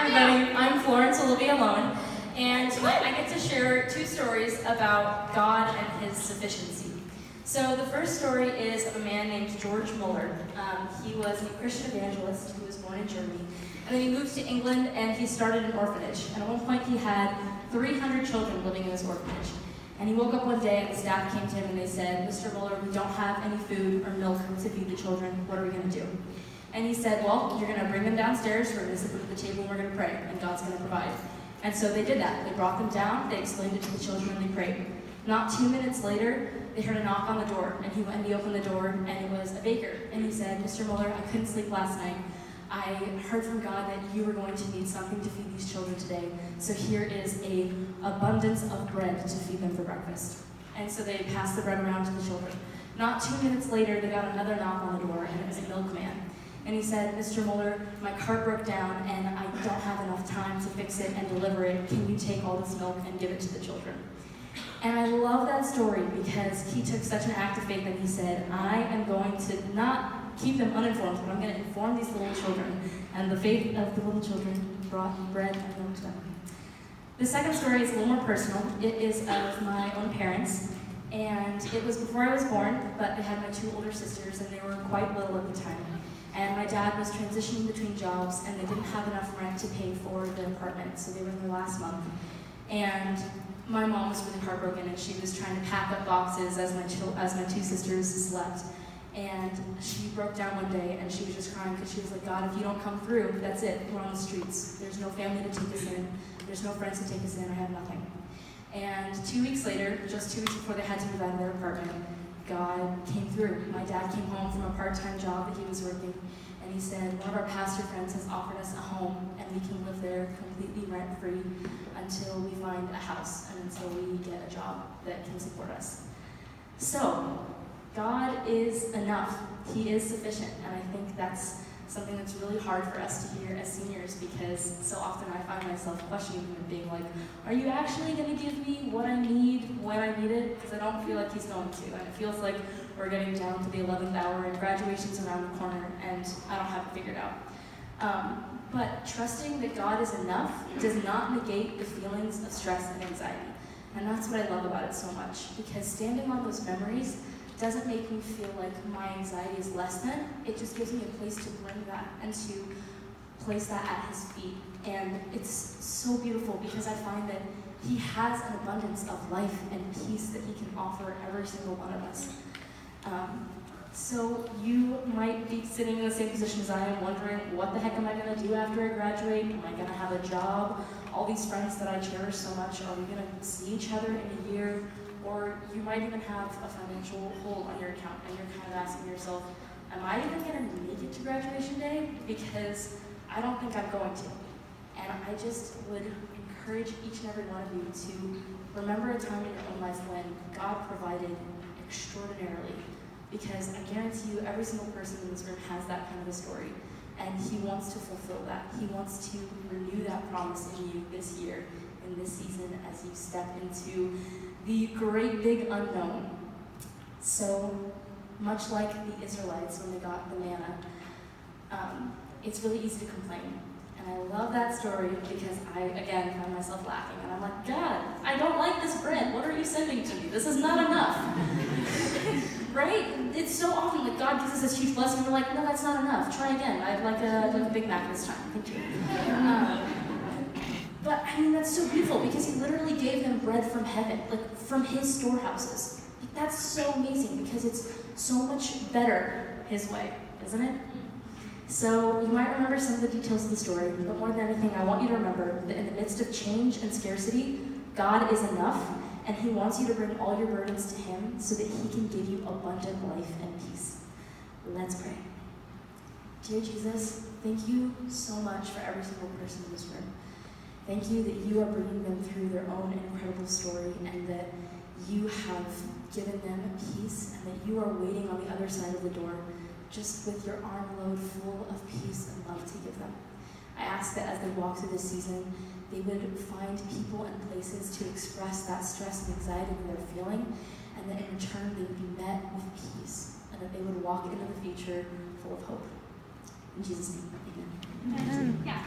everybody. I'm Olivia Loewen, and tonight I get to share two stories about God and His sufficiency. So the first story is of a man named George Muller. He was a Christian evangelist who was born in Germany, and then he moved to England and he started an orphanage. And at one point he had 300 children living in this orphanage. And he woke up one day and the staff came to him and they said, "Mr. Muller, we don't have any food or milk to feed the children. What are we going to do?" And he said, "Well, you're going to bring them downstairs, we're going to sit them at the table, and we're going to pray, and God's going to provide." And so they did that. They brought them down, they explained it to the children, and they prayed. Not 2 minutes later, they heard a knock on the door, and he went and he opened the door, and it was a baker. And he said, "Mr. Muller, I couldn't sleep last night. I heard from God that you were going to need something to feed these children today. So here is an abundance of bread to feed them for breakfast." And so they passed the bread around to the children. Not 2 minutes later, they got another knock on the door, and it was a milkman. And he said, "Mr. Muller, my cart broke down, and I don't have enough time to fix it and deliver it. Can you take all this milk and give it to the children?" And I love that story because he took such an act of faith that he said, "I am going to not keep them uninformed, but I'm going to inform these little children." And the faith of the little children brought bread and milk to them. The second story is a little more personal. It is of my own parents, and it was before I was born, but I had my two older sisters, and they were quite little at the time. And my dad was transitioning between jobs, and they didn't have enough rent to pay for the apartment, so they were in their last month. And my mom was really heartbroken, and she was trying to pack up boxes as my two sisters slept. And she broke down one day, and she was just crying because she was like, "God, if you don't come through, that's it. We're on the streets. There's no family to take us in. There's no friends to take us in. I have nothing." And 2 weeks later, just 2 weeks before they had to move out of their apartment, God came through. My dad came home from a part-time job that he was working, and he said, "One of our pastor friends has offered us a home, and we can live there completely rent-free until we find a house and until we get a job that can support us." So, God is enough. He is sufficient, and I think that's something that's really hard for us to hear as seniors because so often I find myself questioning him and being like, "Are you actually going to give me what I need when I need it?" Because I don't feel like he's going to, and it feels like we're getting down to the 11th hour and graduation's around the corner and I don't have it figured out. But trusting that God is enough does not negate the feelings of stress and anxiety. And that's what I love about it so much, because standing on those memories doesn't make me feel like my anxiety is less than. It just gives me a place to bring that and to place that at His feet. And it's so beautiful because I find that He has an abundance of life and peace that He can offer every single one of us. So you might be sitting in the same position as I am, wondering, what the heck am I going to do after I graduate? Am I going to have a job? All these friends that I cherish so much, are we going to see each other in a year? Or you might even have a financial hole on your account, and you're kind of asking yourself, "Am I even going to make it to graduation day? Because I don't think I'm going to." And I just would encourage each and every one of you to remember a time in your own life when God provided extraordinarily. Because I guarantee you, every single person in this room has that kind of a story. And He wants to fulfill that. He wants to renew that promise in you this year, in this season, as you step into the great big unknown. So, much like the Israelites when they got the manna, it's really easy to complain. And I love that story because I, again, find myself laughing. And I'm like, "God, I don't like this bread. What are you sending to me? This is not enough." Right? It's so often like God gives us this huge blessing and we're like, "No, that's not enough. Try again. I'd like a Big Mac this time. Thank you." But I mean, that's so beautiful because He literally gave them bread from heaven, like from His storehouses. Like, that's so amazing because it's so much better His way, isn't it? So you might remember some of the details of the story, but more than anything, I want you to remember that in the midst of change and scarcity, God is enough, and He wants you to bring all your burdens to Him so that He can give you abundant life and peace. Let's pray. Dear Jesus, thank you so much for every single person in this room. Thank you that you are bringing them through their own incredible story and that you have given them peace and that you are waiting on the other side of the door just with your armload full of peace and love to give them. I ask that as they walk through this season, they would find people and places to express that stress and anxiety that they're feeling, and that in return they would be met with peace, and that they would walk into the future full of hope. In Jesus' name, amen. Yeah.